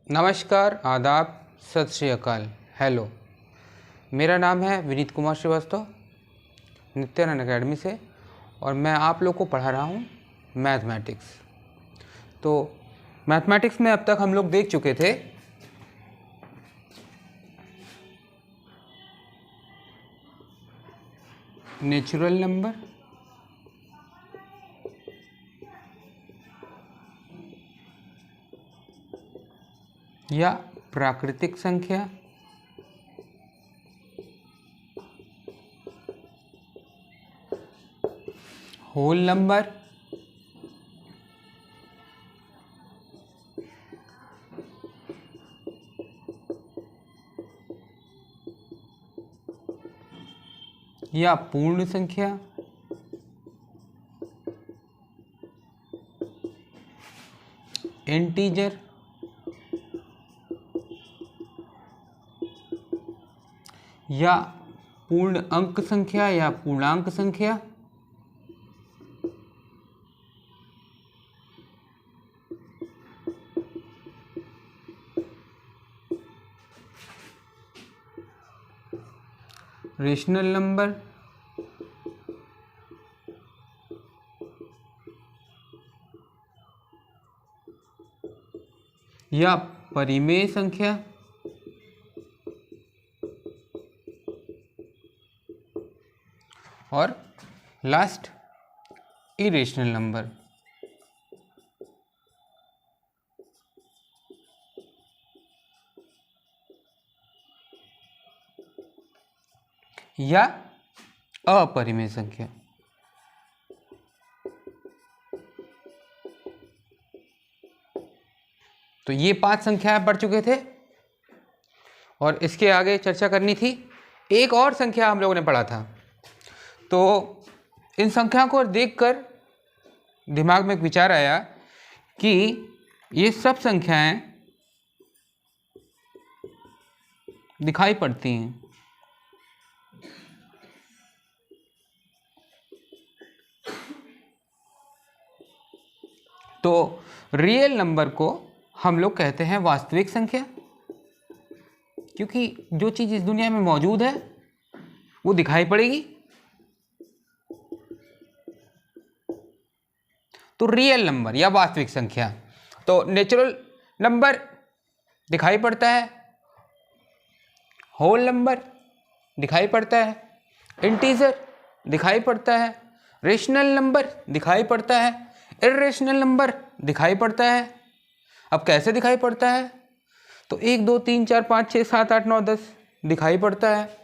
नमस्कार, आदाब, सत श्री अकाल, हेलो। मेरा नाम है विनीत कुमार श्रीवास्तव, नित्यानंद अकेडमी से, और मैं आप लोग को पढ़ा रहा हूँ मैथमेटिक्स। तो मैथमेटिक्स में अब तक हम लोग देख चुके थे नेचुरल नंबर, या प्राकृतिक संख्या, होल नंबर, या पूर्ण संख्या, इंटीजर, या पूर्ण अंक संख्या या पूर्णांक संख्या, रेशनल नंबर, या परिमेय संख्या, और लास्ट इरेशनल नंबर। या अपरिमेय संख्या। तो ये 5 संख्याएं पढ़ चुके थे और इसके आगे चर्चा करनी थी। एक और संख्या हम लोगों ने पढ़ा था, तो इन संख्या को देखकर दिमाग में एक विचार आया कि ये सब संख्याएं दिखाई पड़ती हैं। तो रियल नंबर को हम लोग कहते हैं वास्तविक संख्या, क्योंकि जो चीज़ इस दुनिया में मौजूद है वो दिखाई पड़ेगी। तो रियल नंबर या वास्तविक संख्या, तो नेचुरल नंबर दिखाई पड़ता है, होल नंबर दिखाई पड़ता है, इंटीजर दिखाई पड़ता है, रेशनल नंबर दिखाई पड़ता है, इर्रेशनल नंबर दिखाई पड़ता है। अब कैसे दिखाई पड़ता है? तो 1 2 3 4 5 6 7 8 9 10 दिखाई पड़ता है।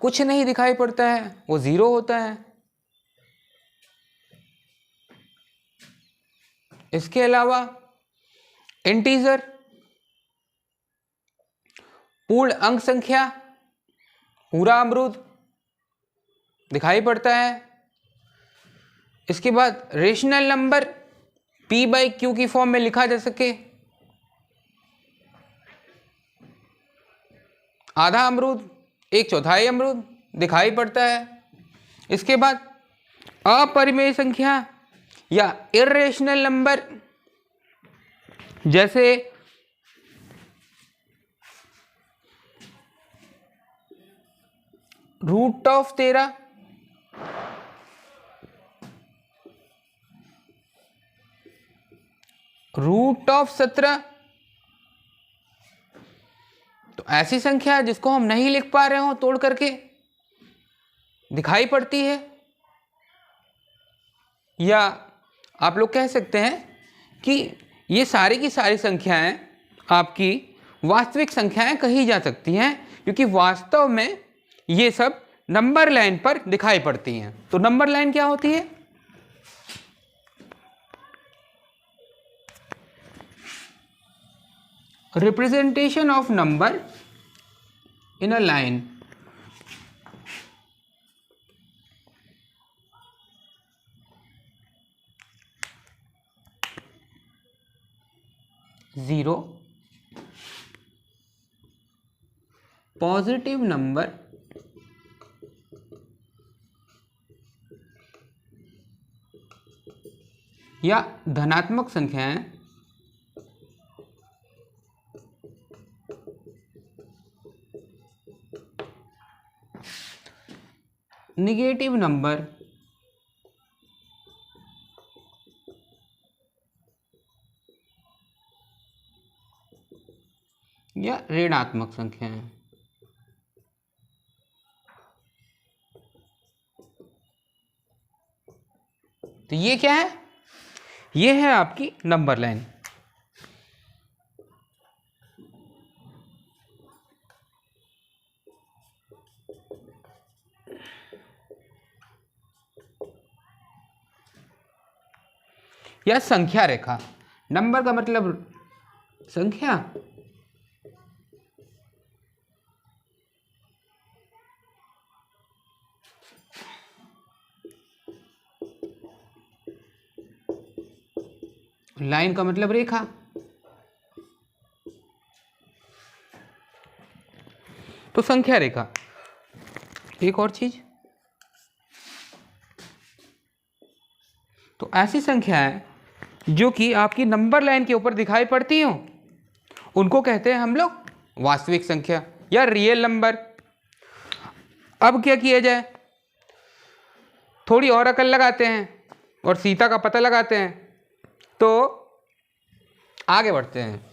कुछ नहीं दिखाई पड़ता है, वो ज़ीरो होता है। इसके अलावा इंटीजर, पूर्ण अंक संख्या, पूरा अमरूद दिखाई पड़ता है। इसके बाद रेशनल नंबर P/Q की फॉर्म में लिखा जा सके, आधा अमरूद, 1/4 अमरूद दिखाई पड़ता है। इसके बाद अपरिमेय संख्या या इर्रेशनल नंबर, जैसे √13, √17। तो ऐसी संख्या जिसको हम नहीं लिख पा रहे हो तोड़ करके दिखाई पड़ती है। या आप लोग कह सकते हैं कि ये सारी की सारी संख्याएं आपकी वास्तविक संख्याएं कही जा सकती हैं, क्योंकि वास्तव में ये सब नंबर लाइन पर दिखाई पड़ती हैं। तो नंबर लाइन क्या होती है? Representation of number in a line. Zero, positive number, या धनात्मक संख्याएं निगेटिव नंबर या ऋणात्मक संख्या है। तो ये क्या है? ये है आपकी नंबर लाइन। या संख्या रेखा। नंबर का मतलब संख्या, लाइन का मतलब रेखा। तो संख्या रेखा। एक और चीज, तो ऐसी संख्याएं जो कि आपकी नंबर लाइन के ऊपर दिखाई पड़ती हो उनको कहते हैं हम लोग वास्तविक संख्या या रियल नंबर। अब क्या किया जाए, थोड़ी और अकल लगाते हैं और सीता का पता लगाते हैं। तो आगे बढ़ते हैं।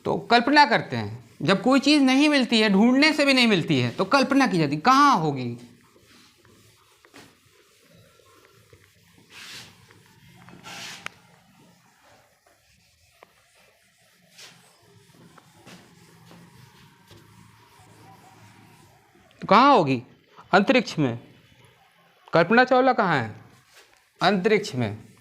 तो कल्पना करते हैं, जब कोई चीज नहीं मिलती है, ढूंढने से भी नहीं मिलती है, तो कल्पना की जाती, कहाँ होगी? तो कहाँ होगी? अंतरिक्ष में। कल्पना चावला कहाँ है? अंतरिक्ष में।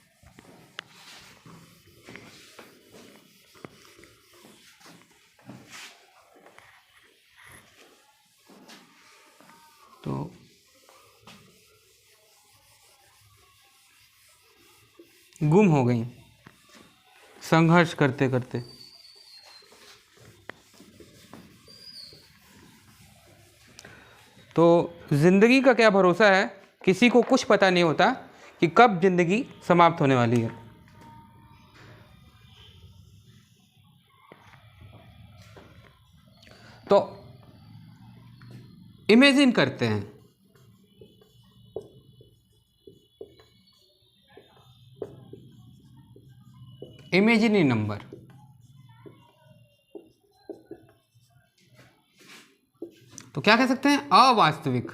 तो गुम हो गई संघर्ष करते करते। तो जिंदगी का क्या भरोसा है, किसी को कुछ पता नहीं होता कि कब जिंदगी समाप्त होने वाली है। तो इमेजिन करते हैं, इमेजिनरी नंबर। तो क्या कह सकते हैं? अवास्तविक।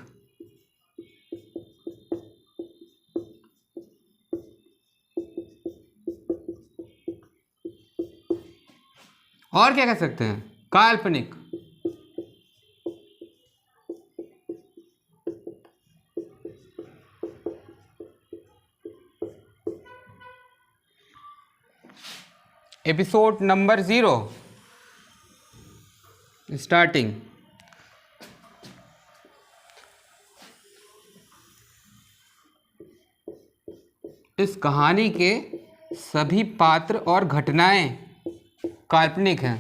और क्या कह सकते हैं? काल्पनिक। Episode number 0 starting. इस कहानी के सभी पात्र और घटनाएं काल्पनिक हैं,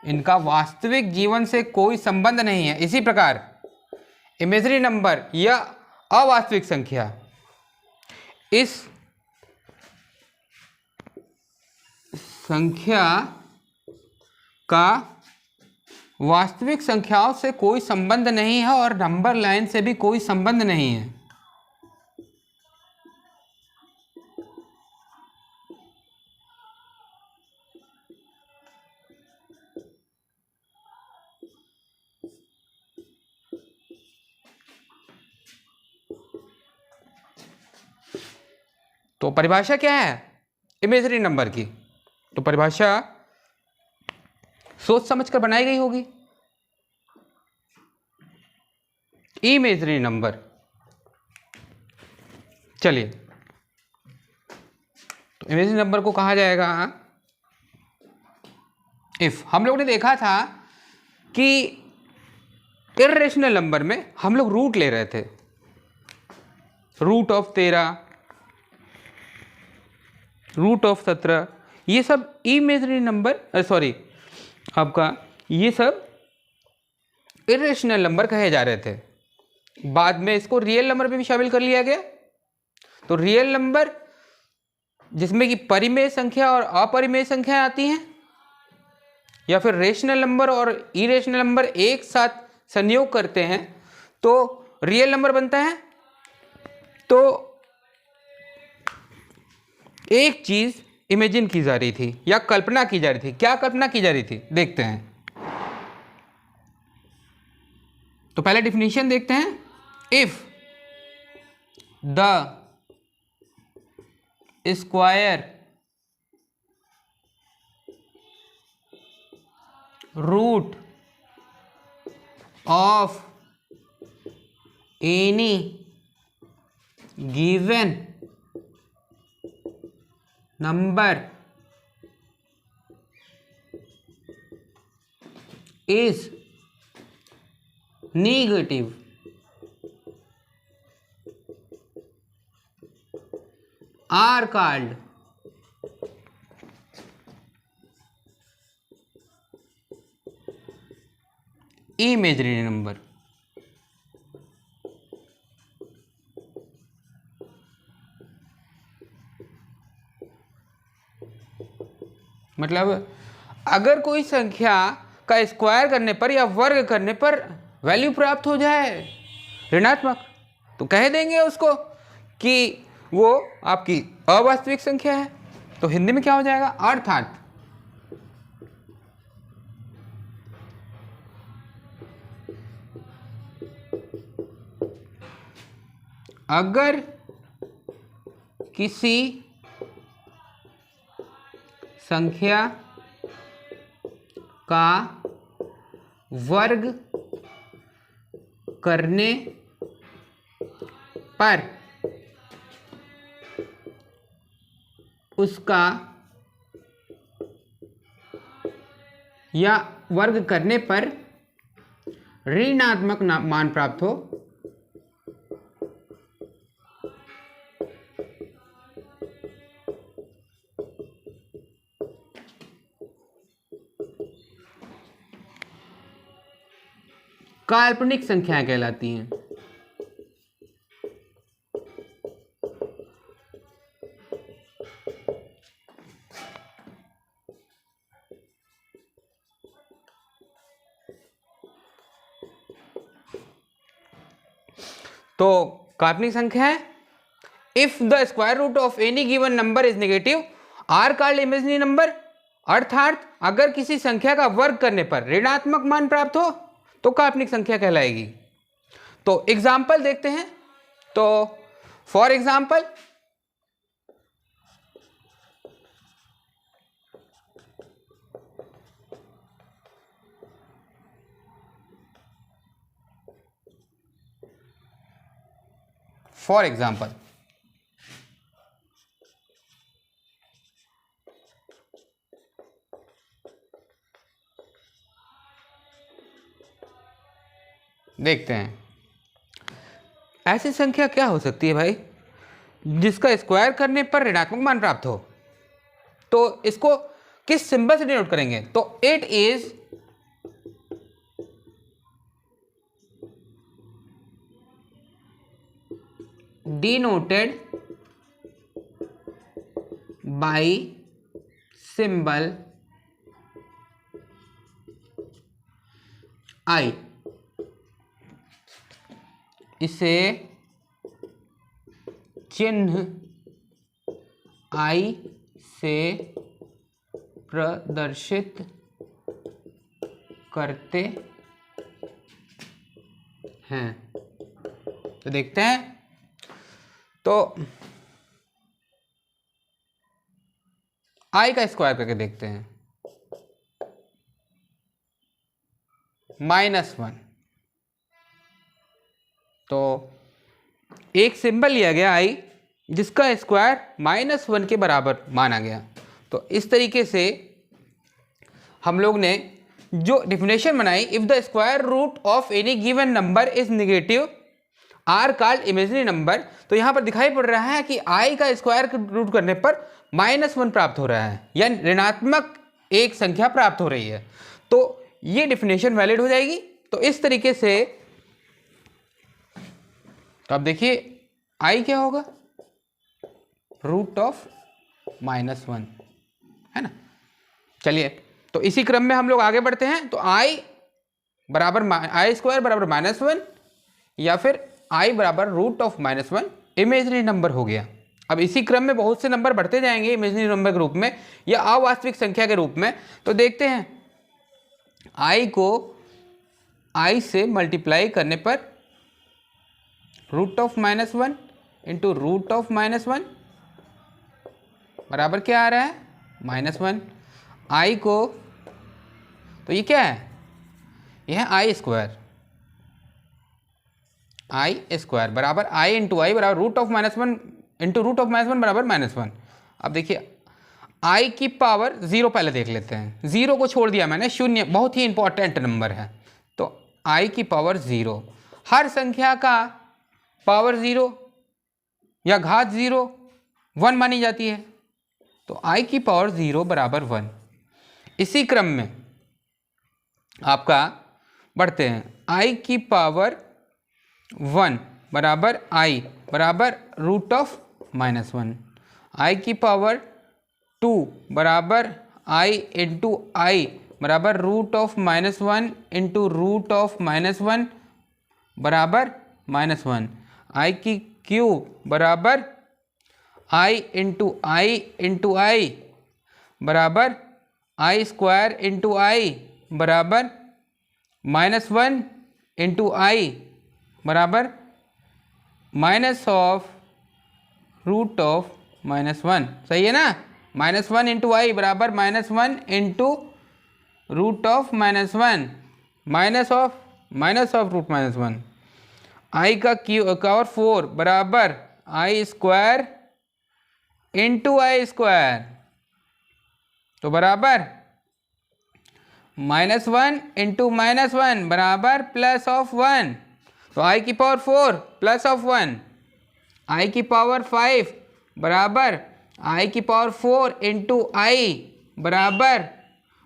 इनका वास्तविक जीवन से कोई संबंध नहीं है। इसी प्रकार इमेजिनरी नंबर या अवास्तविक संख्या इस संख्या का वास्तविक संख्याओं से कोई संबंध नहीं है और नंबर लाइन से भी कोई संबंध नहीं है। तो परिभाषा क्या है इमेजिनरी नंबर की? तो परिभाषा सोच समझकर बनाई गई होगी। इमेजिनरी नंबर, चलिए, तो इमेजिनरी नंबर को कहा जाएगा इफ। हम लोग ने देखा था कि इर्रेशनल नंबर में हम लोग रूट ले रहे थे, रूट ऑफ 13, रूट ऑफ 17, ये सब इमेजिनरी नंबर, सॉरी आपका ये सब इरेशनल नंबर कहे जा रहे थे। बाद में इसको रियल नंबर में भी शामिल कर लिया गया। तो रियल नंबर जिसमें कि परिमेय संख्या और अपरिमेय संख्या आती हैं, या फिर रेशनल नंबर और इरेशनल नंबर एक साथ संयोग करते हैं तो रियल नंबर बनता है। तो एक चीज इमेजिन की जा रही थी या कल्पना की जा रही थी। क्या कल्पना की जा रही थी, देखते हैं। तो पहले डिफिनीशन देखते हैं। If the square root of any given number is negative are called imaginary number। मतलब अगर कोई संख्या का स्क्वायर करने पर या वर्ग करने पर वैल्यू प्राप्त हो जाए ऋणात्मक, तो कह देंगे उसको कि वो आपकी अवास्तविक संख्या है। तो हिंदी में क्या हो जाएगा, अर्थात अगर किसी संख्या का वर्ग करने पर उसका या वर्ग करने पर ऋणात्मक मान प्राप्त हो काल्पनिक संख्याएं कहलाती हैं। तो काल्पनिक संख्या है if the square root of any given number is negative are called imaginary number. अर्थात अगर किसी संख्या का वर्ग करने पर ऋणात्मक मान प्राप्त हो तो काल्पनिक संख्या कहलाएगी। तो एग्जाम्पल देखते हैं। तो फॉर एग्जाम्पल देखते हैं ऐसी संख्या क्या हो सकती है भाई जिसका स्क्वायर करने पर ऋणात्मक मान प्राप्त हो। तो इसको किस सिंबल से डिनोट करेंगे, तो it is denoted by symbol I. इसे चिन्ह आई से प्रदर्शित करते हैं। तो देखते हैं। तो आई का स्क्वायर करके देखते हैं, -1। तो एक सिंबल लिया गया आई जिसका स्क्वायर -1 के बराबर माना गया। तो इस तरीके से हम लोग ने जो डिफिनेशन बनाई, if the square root of any given number is negative are called imaginary number. तो यहाँ पर दिखाई पड़ रहा है कि आई का स्क्वायर रूट करने पर -1 प्राप्त हो रहा है, यानी ऋणात्मक एक संख्या प्राप्त हो रही है। तो ये डिफिनेशन वैलिड हो जाएगी। तो इस तरीके से तो अब देखिए आई क्या होगा, रूट ऑफ -1, है ना। चलिए, तो इसी क्रम में हम लोग आगे बढ़ते हैं। तो i बराबर i² बराबर -1 या फिर i बराबर √(-1) इमेजनरी नंबर हो गया। अब इसी क्रम में बहुत से नंबर बढ़ते जाएंगे इमेजनरी नंबर के रूप में या अवास्तविक संख्या के रूप में। तो देखते हैं, i को i से मल्टीप्लाई करने पर √(-1) इंटू √(-1) बराबर क्या आ रहा है? -1। i को, तो ये क्या है? यह है i² बराबर i इंटू आई बराबर √(-1) इंटू √(-1) बराबर -1। अब देखिए, i की पावर 0 पहले देख लेते हैं। 0 को छोड़ दिया मैंने, 0 बहुत ही इंपॉर्टेंट नंबर है। तो i की पावर 0, हर संख्या का पावर 0 या घात 0 1 मानी जाती है। तो i की पावर 0 बराबर 1। इसी क्रम में आपका बढ़ते हैं, i की पावर 1 बराबर i बराबर √(-1), i की पावर 2 बराबर i इंटू आई बराबर √(-1) इंटू √(-1) बराबर -1, i की क्यूब बराबर i इंटू आई बराबर i² इंटू आई बराबर -1 इंटू आई बराबर -√(-1), सही है ना। -1 इंटू आई बराबर -1 इंटू √(-1) -√(-1), i का पावर 4 बराबर i² इंटू आई², तो बराबर -1 इंटू -1 बराबर +1। तो i की पावर 4 +1, i की पावर 5 बराबर i की पावर 4 इंटू आई बराबर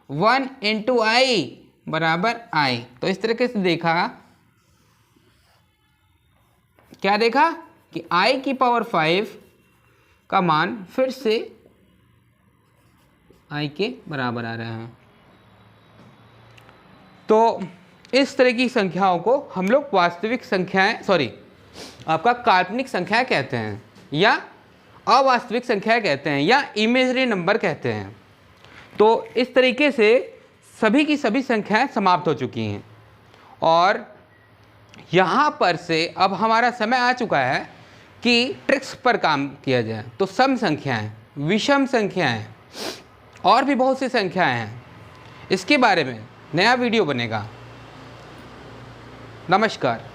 1 इंटू आई बराबर i। तो इस तरीके से देखा, क्या देखा कि i की पावर 5 का मान फिर से i के बराबर आ रहा है। तो इस तरह की संख्याओं को हम लोग वास्तविक संख्याएं, आपका काल्पनिक संख्या कहते हैं या अवास्तविक संख्या कहते हैं या इमेजनरी नंबर कहते हैं। तो इस तरीके से सभी की सभी संख्याएं समाप्त हो चुकी हैं और यहाँ पर से अब हमारा समय आ चुका है कि ट्रिक्स पर काम किया जाए। तो सम संख्याएं, विषम संख्याएं और भी बहुत सी संख्याएं हैं, इसके बारे में नया वीडियो बनेगा। नमस्कार।